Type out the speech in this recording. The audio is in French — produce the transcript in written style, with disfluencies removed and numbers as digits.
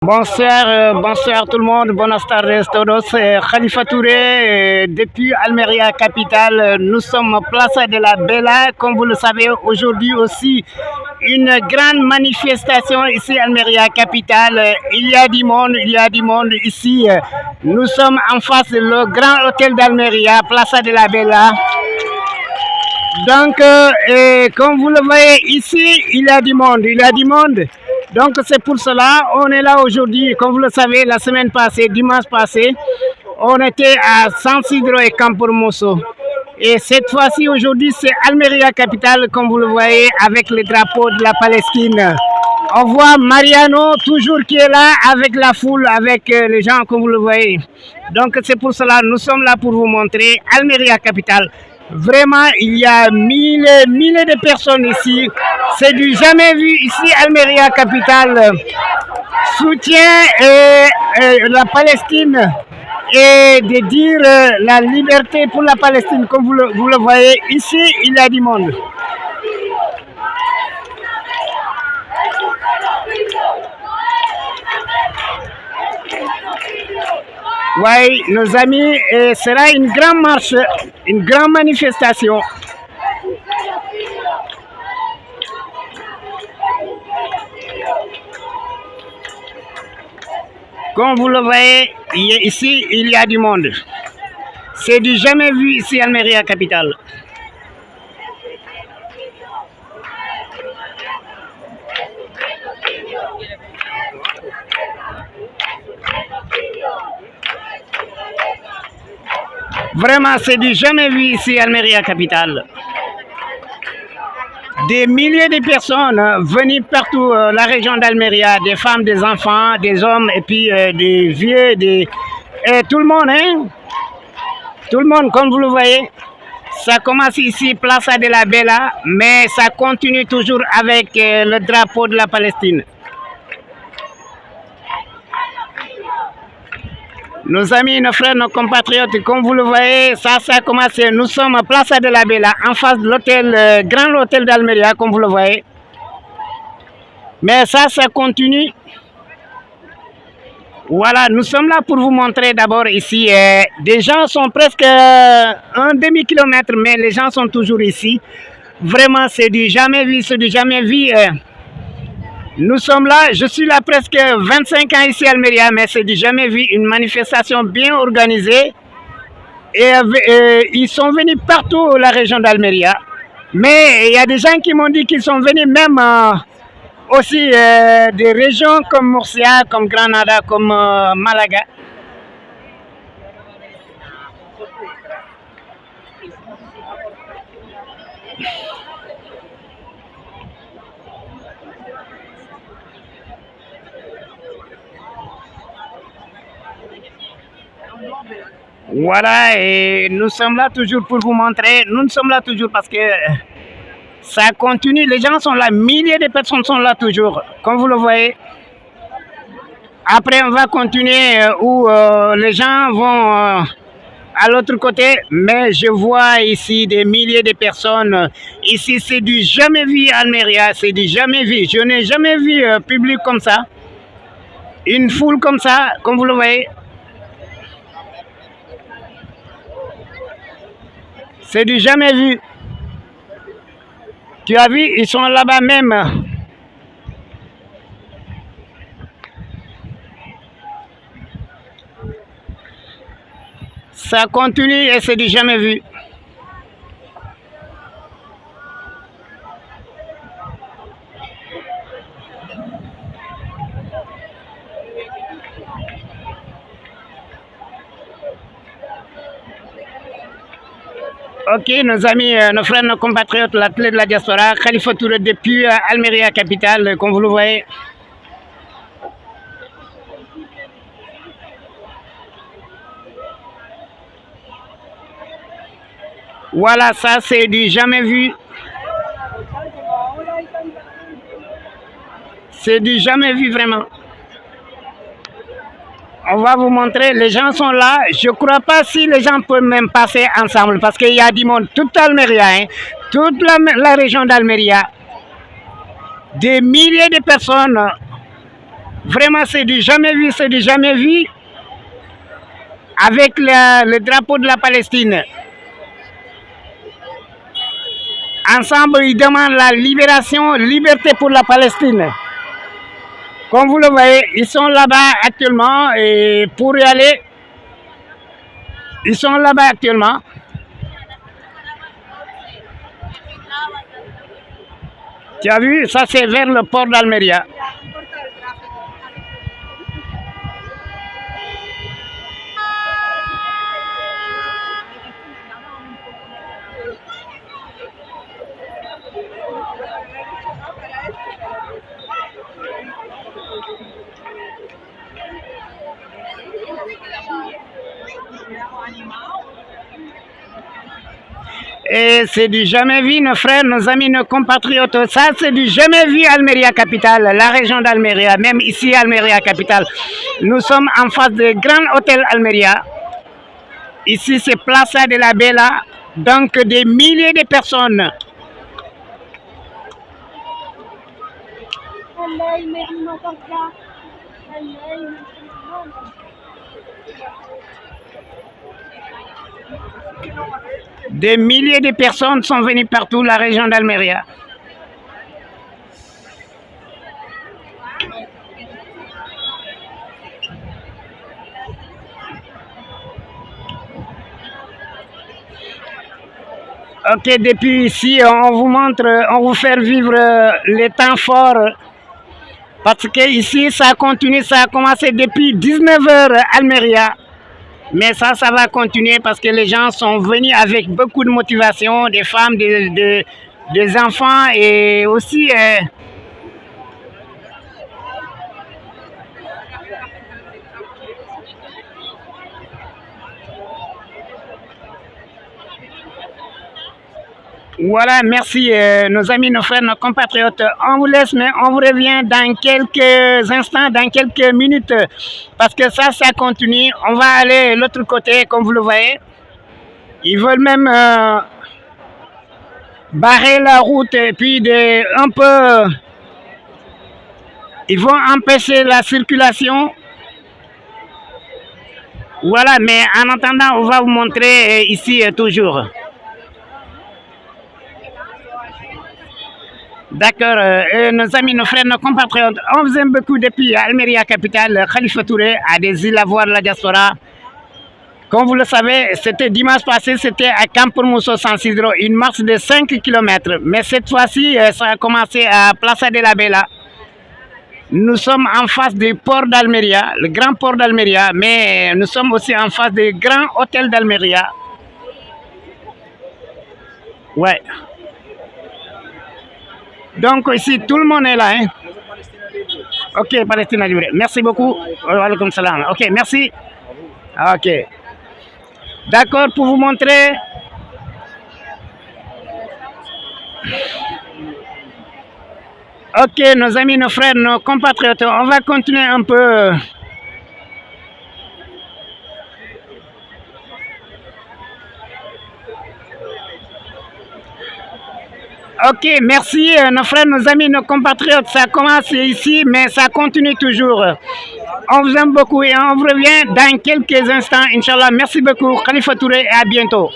Bonsoir, bonsoir tout le monde, buenas tardes todos. Khalifa Touré, depuis Almeria capitale, nous sommes place de la Bella. Comme vous le savez, aujourd'hui aussi, une grande manifestation ici à Almeria capitale. Il y a du monde ici. Nous sommes en face du grand hôtel d'Almeria, place de la Bella. Donc, comme vous le voyez ici, il y a du monde, il y a du monde. Donc, c'est pour cela, on est là aujourd'hui. Comme vous le savez, la semaine passée, dimanche passé, on était à San Isidro et Campormoso. Et cette fois-ci, aujourd'hui, c'est Almeria capitale, comme vous le voyez, avec le drapeau de la Palestine. On voit Mariano, toujours qui est là, avec la foule, avec les gens, comme vous le voyez. Donc, c'est pour cela, nous sommes là pour vous montrer Almeria capitale. Vraiment, il y a milliers de personnes ici. C'est du jamais vu ici, Almeria capitale. Soutient la Palestine et de dire la liberté pour la Palestine. Comme vous le voyez, ici, il y a du monde. Oui, nos amis, sera une grande marche, une grande manifestation. Comme vous le voyez, ici, il y a du monde. C'est du jamais vu ici à Almeria capitale. Vraiment, c'est du jamais vu ici à Almeria capitale. Des milliers de personnes venues partout la région d'Almeria, des femmes, des enfants, des hommes et puis des vieux, tout le monde, hein? Tout le monde, comme vous le voyez. Ça commence ici, place de la Bella, mais ça continue toujours avec le drapeau de la Palestine. Nos amis, nos frères, nos compatriotes, comme vous le voyez, ça a commencé. Nous sommes à place de la Bella, en face de l'hôtel, grand hôtel d'Almeria, comme vous le voyez. Mais ça continue. Voilà, nous sommes là pour vous montrer d'abord ici. Des gens sont presque un demi-kilomètre, mais les gens sont toujours ici. Vraiment, c'est du jamais vu, c'est du jamais vu. Nous sommes là, je suis là presque 25 ans ici à Almeria, mais c'est du jamais vu, une manifestation bien organisée. Et ils sont venus partout la région d'Almeria. Mais il y a des gens qui m'ont dit qu'ils sont venus même aussi des régions comme Murcia, comme Granada, comme Malaga. Voilà, et nous sommes là toujours pour vous montrer. Nous sommes là toujours parce que ça continue. Les gens sont là, milliers de personnes sont là toujours, comme vous le voyez. Après, on va continuer où les gens vont à l'autre côté, mais je vois ici des milliers de personnes. Ici, c'est du jamais vu à Almeria, c'est du jamais vu. Je n'ai jamais vu public comme ça, une foule comme ça, comme vous le voyez. C'est du jamais vu. Tu as vu, ils sont là-bas même. Ça continue et c'est du jamais vu. Ok, nos amis, nos frères, nos compatriotes, l'athlète de la diaspora, Khalifa Touré depuis Almeria capitale, comme vous le voyez. Voilà, ça c'est du jamais vu. C'est du jamais vu vraiment. On va vous montrer, les gens sont là. Je ne crois pas si les gens peuvent même passer ensemble parce qu'il y a du monde, toute Almeria, hein, toute la région d'Almeria. Des milliers de personnes Vraiment, c'est du jamais vu, c'est du jamais vu. Avec le drapeau de la Palestine. Ensemble, ils demandent la libération, liberté pour la Palestine. Comme vous le voyez, ils sont là-bas actuellement et pour y aller, ils sont là-bas actuellement. Tu as vu, ça c'est vers le port d'Almeria. Et c'est du jamais vu, nos frères, nos amis, nos compatriotes. Ça, c'est du jamais vu, Almeria Capitale, la région d'Almeria, même ici, Almeria Capitale. Nous sommes en face du grand hôtel Almeria. Ici, c'est Plaza de la Bella, donc des milliers de personnes. Des milliers de personnes sont venues partout la région d'Almeria. Ok, depuis ici, on vous montre, on vous fait vivre les temps forts. Parce que ici, ça continue, ça a commencé depuis 19h Almeria. Mais ça va continuer parce que les gens sont venus avec beaucoup de motivation, des femmes, des enfants et aussi... Voilà, merci nos amis, nos frères, nos compatriotes. On vous laisse, mais on vous revient dans quelques instants, dans quelques minutes. Parce que ça continue. On va aller de l'autre côté, comme vous le voyez. Ils veulent même barrer la route et puis un peu... Ils vont empêcher la circulation. Voilà, mais en attendant, on va vous montrer ici toujours. D'accord, nos amis, nos frères, nos compatriotes, on vous aime beaucoup depuis Almeria Capitale. Khalifa Touré a des îles à voir la diaspora. Comme vous le savez, c'était dimanche passé, c'était à Campormuso San Isidro, une marche de 5 km. Mais cette fois-ci, ça a commencé à Plaza de la Bella. Nous sommes en face du port d'Almeria, le grand port d'Almeria, mais nous sommes aussi en face du grand hôtel d'Almeria. Ouais. Donc ici, tout le monde est là. Hein? Ok, Palestine libre. Merci beaucoup. Walaikum salam. Ok, merci. Ok. D'accord, pour vous montrer. Ok, nos amis, nos frères, nos compatriotes, on va continuer un peu. Ok, merci nos frères, nos amis, nos compatriotes. Ça commence ici, mais ça continue toujours. On vous aime beaucoup et on vous revient dans quelques instants, Inch'Allah. Merci beaucoup, Khalifa Touré, et à bientôt.